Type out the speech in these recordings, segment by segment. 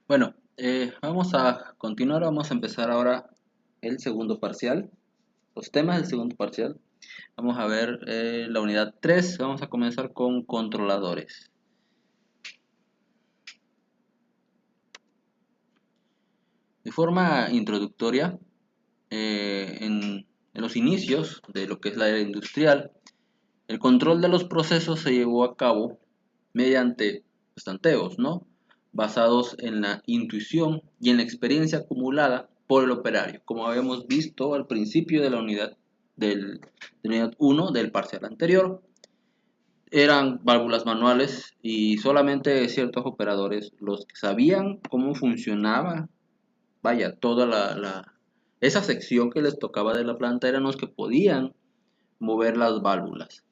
Bueno, vamos a continuar, vamos a empezar ahora el segundo parcial, los temas del segundo parcial. Vamos a ver la unidad 3. Vamos a comenzar con controladores. De forma introductoria, en los inicios de lo que es la era industrial, el control de los procesos se llevó a cabo mediante tanteos, ¿no? Basados en la intuición y en la experiencia acumulada por el operario, como habíamos visto al principio de la unidad de la unidad 1 del parcial anterior. Eran válvulas manuales y solamente ciertos operadores los que sabían cómo funcionaba, vaya, toda esa sección que les tocaba de la planta eran los que podían mover las válvulas.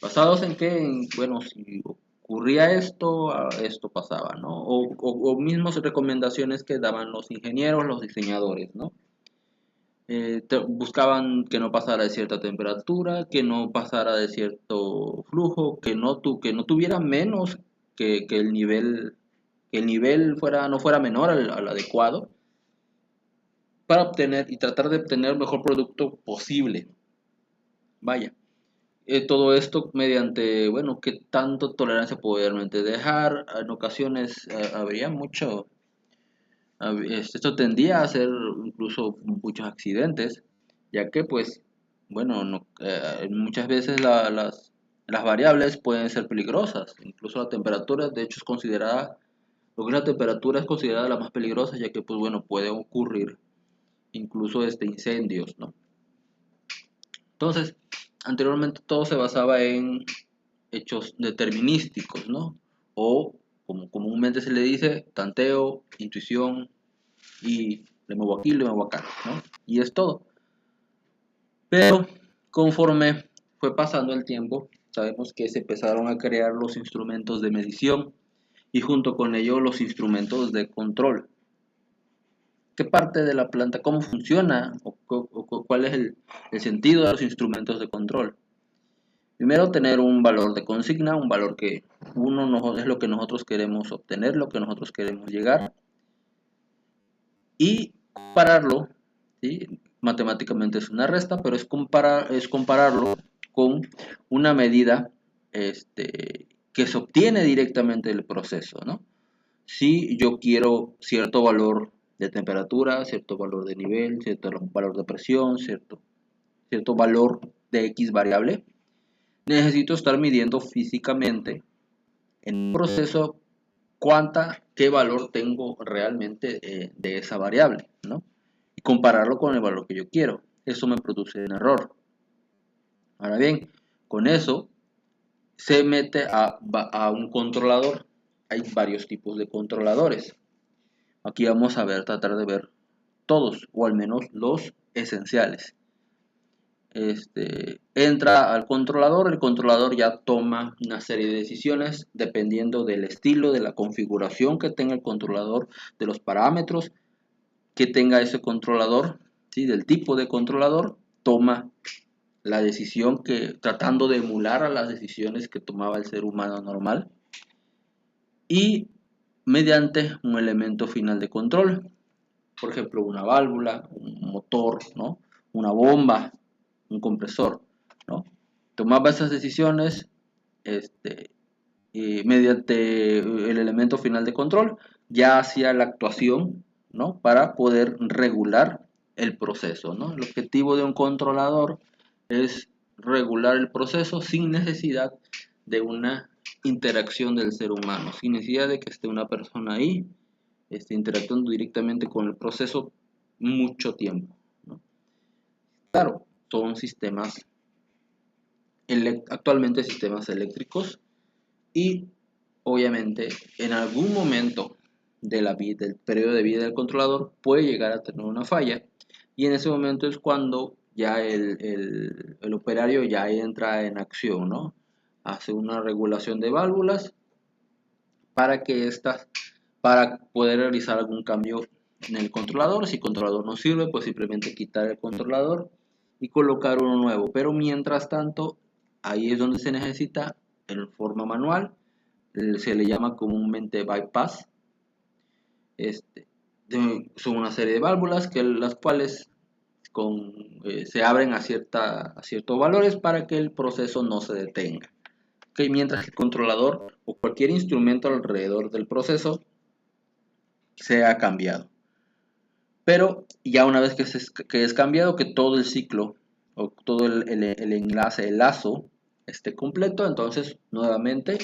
¿Basados en qué? Bueno, si ocurría esto, esto pasaba, ¿no? O mismas recomendaciones que daban los ingenieros, los diseñadores, ¿no? Buscaban que no pasara de cierta temperatura, que no pasara de cierto flujo, que no tuviera menos que el nivel no fuera menor al adecuado para obtener y tratar de obtener el mejor producto posible. Vaya. Todo esto mediante, bueno, qué tanto tolerancia podían dejar. En ocasiones habría mucho, esto tendía a ser incluso muchos accidentes, ya que pues, bueno, muchas veces las variables pueden ser peligrosas. Incluso la temperatura, de hecho, es considerada, lo que es la temperatura es considerada la más peligrosa, ya que pues, bueno, pueden ocurrir incluso incendios, ¿no? Entonces, anteriormente todo se basaba en hechos determinísticos, ¿no? O, como comúnmente se le dice, tanteo, intuición y le muevo aquí, le muevo acá, ¿no? Y es todo. Pero conforme fue pasando el tiempo, sabemos que se empezaron a crear los instrumentos de medición y junto con ello los instrumentos de control. ¿Qué parte de la planta, cómo funciona o cuál es el sentido de los instrumentos de control? Primero, tener un valor de consigna, un valor que es lo que nosotros queremos obtener, lo que nosotros queremos llegar, y compararlo, ¿sí? Matemáticamente es una resta, pero es compararlo con una medida que se obtiene directamente del proceso, ¿no? Si yo quiero cierto valor de temperatura, cierto valor de nivel, cierto valor de presión, cierto valor de X variable, necesito estar midiendo físicamente en un proceso qué valor tengo realmente de esa variable, ¿no? Y compararlo con el valor que yo quiero. Eso me produce un error. Ahora bien, con eso se mete a un controlador. Hay varios tipos de controladores. Aquí vamos a tratar de ver todos, o al menos los esenciales. Entra al controlador, el controlador ya toma una serie de decisiones dependiendo del estilo, de la configuración que tenga el controlador, de los parámetros que tenga ese controlador, ¿sí? Del tipo de controlador, toma la decisión tratando de emular a las decisiones que tomaba el ser humano normal y mediante un elemento final de control, por ejemplo una válvula, un motor, ¿no? Una bomba, un compresor, ¿no? Tomaba esas decisiones mediante el elemento final de control, ya hacía la actuación, ¿no? Para poder regular el proceso, ¿no? El objetivo de un controlador es regular el proceso sin necesidad de una interacción del ser humano, sin necesidad de que esté una persona ahí interactuando directamente con el proceso mucho tiempo, ¿no? Claro, son actualmente sistemas eléctricos y obviamente en algún momento del periodo de vida del controlador puede llegar a tener una falla y en ese momento es cuando ya el operario ya entra en acción, ¿no? Hace una regulación de válvulas para para poder realizar algún cambio en el controlador. Si el controlador no sirve, pues simplemente quitar el controlador y colocar uno nuevo. Pero mientras tanto, ahí es donde se necesita en forma manual, se le llama comúnmente bypass. Son una serie de válvulas que las cuales se abren a ciertos valores para que el proceso no se detenga. ¿Okay? Mientras que el controlador o cualquier instrumento alrededor del proceso sea cambiado. Pero ya una vez que es cambiado, que todo el ciclo o todo el enlace, el lazo esté completo, entonces nuevamente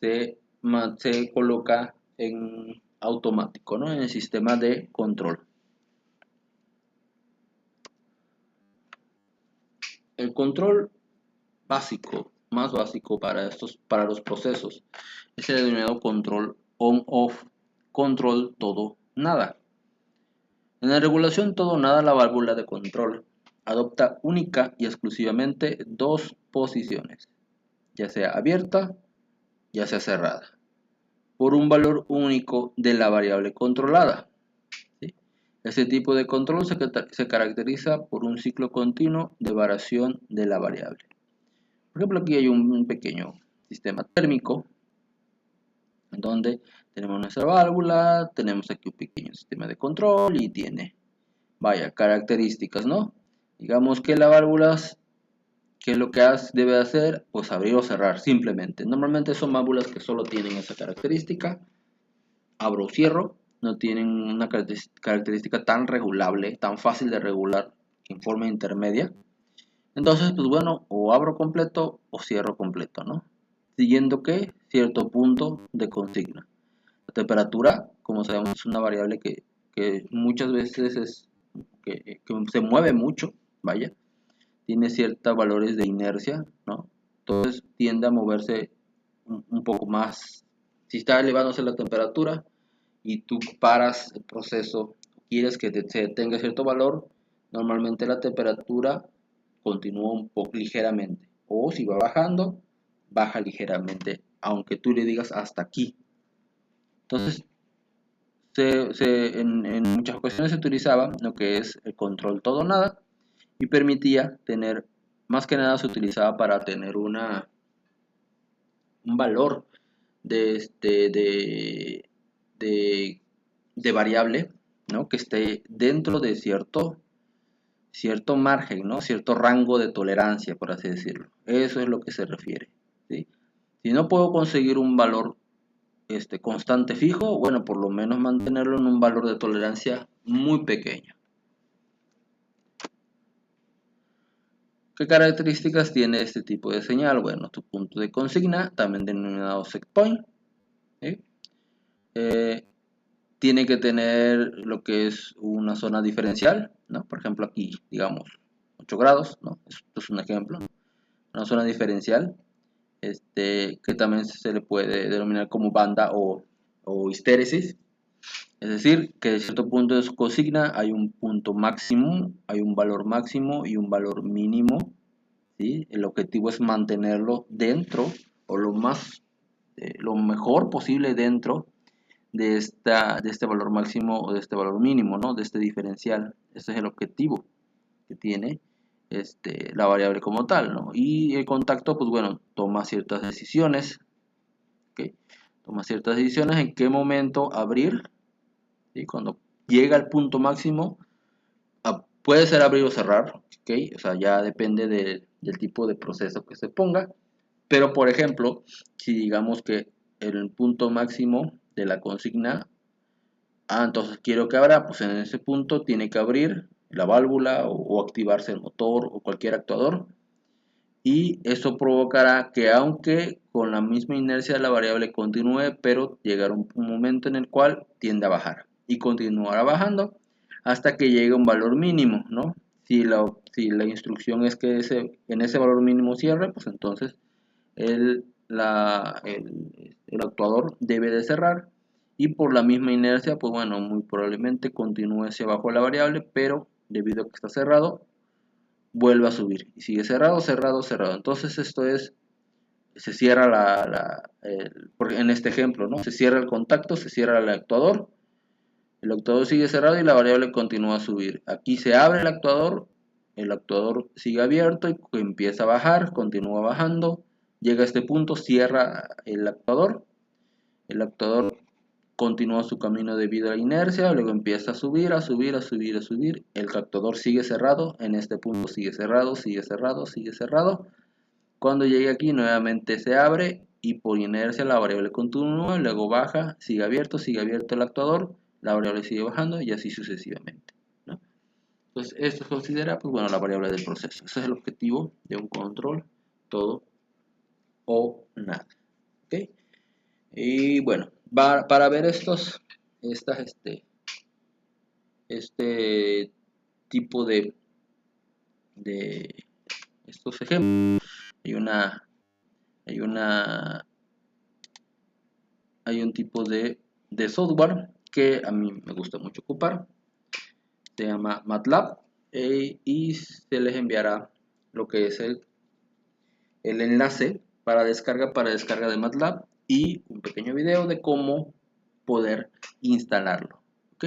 se coloca en automático, ¿no? En el sistema de control. El control básico, más básico para los procesos, es el denominado control on-off, control todo-nada. En la regulación todo-nada, la válvula de control adopta única y exclusivamente dos posiciones, ya sea abierta, ya sea cerrada, por un valor único de la variable controlada. ¿Sí? Este tipo de control se caracteriza por un ciclo continuo de variación de la variable. Por ejemplo, aquí hay un pequeño sistema térmico, en donde tenemos nuestra válvula, tenemos aquí un pequeño sistema de control y tiene, vaya, características, ¿no? Digamos que la válvula, ¿qué es lo que debe hacer? Pues abrir o cerrar, simplemente. Normalmente son válvulas que solo tienen esa característica, abro o cierro, no tienen una característica tan regulable, tan fácil de regular en forma intermedia. Entonces, pues bueno, o abro completo o cierro completo, ¿no? Siguiendo que cierto punto de consigna. La temperatura, como sabemos, es una variable que muchas veces que se mueve mucho, vaya, tiene ciertos valores de inercia, ¿no? Entonces tiende a moverse un poco más. Si está elevándose la temperatura y tú paras el proceso, quieres que se detenga cierto valor, normalmente la temperatura continúa un poco ligeramente. O si va bajando, baja ligeramente, aunque tú le digas hasta aquí. Entonces, en muchas ocasiones se utilizaba lo que es el control todo o nada y permitía tener, más que nada se utilizaba para tener un valor de, de variable, ¿no? Que esté dentro de cierto margen, ¿no? Cierto rango de tolerancia, por así decirlo. Eso es lo que se refiere, ¿sí? Si no puedo conseguir un valor constante fijo, bueno, por lo menos mantenerlo en un valor de tolerancia muy pequeño. ¿Qué características tiene este tipo de señal? Bueno, tu punto de consigna, también denominado set point, ¿sí? Tiene que tener lo que es una zona diferencial, ¿no? Por ejemplo, aquí, digamos, 8 grados, ¿no? Esto es un ejemplo. Una zona diferencial, que también se le puede denominar como banda o histéresis. Es decir, que de cierto punto de su consigna hay un punto máximo, hay un valor máximo y un valor mínimo, ¿sí? El objetivo es mantenerlo dentro o lo mejor posible dentro de este valor máximo o de este valor mínimo, ¿no? De este diferencial. Ese es el objetivo que tiene la variable como tal, ¿no? Y el contacto, pues bueno, toma ciertas decisiones, ¿okay? Toma ciertas decisiones en qué momento abrir, ¿sí? Cuando llega al punto máximo, puede ser abrir o cerrar, ¿okay? O sea, ya depende del tipo de proceso que se ponga, pero por ejemplo, si digamos que el punto máximo de la consigna, entonces quiero que abra, pues en ese punto tiene que abrir la válvula o activarse el motor o cualquier actuador, y eso provocará que aunque con la misma inercia de la variable continúe, pero llegará un momento en el cual tiende a bajar y continuará bajando hasta que llegue a un valor mínimo, ¿no? Si la instrucción es que en ese valor mínimo cierre, pues entonces el actuador debe de cerrar, y por la misma inercia, pues bueno, muy probablemente continúe hacia abajo la variable, pero debido a que está cerrado, vuelve a subir y sigue cerrado, cerrado, cerrado. Entonces se cierra en este ejemplo, ¿no? Se cierra el contacto, se cierra el actuador sigue cerrado y la variable continúa a subir. Aquí se abre el actuador sigue abierto y empieza a bajar, continúa bajando, llega a este punto, cierra el actuador continúa su camino debido a la inercia, luego empieza a subir, a subir, a subir, a subir. El captador sigue cerrado, en este punto sigue cerrado, sigue cerrado, sigue cerrado. Cuando llegue aquí nuevamente se abre y por inercia la variable continúa, luego baja, sigue abierto el actuador, la variable sigue bajando y así sucesivamente, ¿no? Entonces esto se considera, pues bueno, la variable del proceso. Ese es el objetivo de un control, todo o nada, ¿ok? Y bueno, para ver este tipo de estos ejemplos, hay un tipo de software que a mí me gusta mucho ocupar, se llama MATLAB, y se les enviará lo que es el enlace para descarga de MATLAB y un pequeño video de cómo poder instalarlo, ¿ok?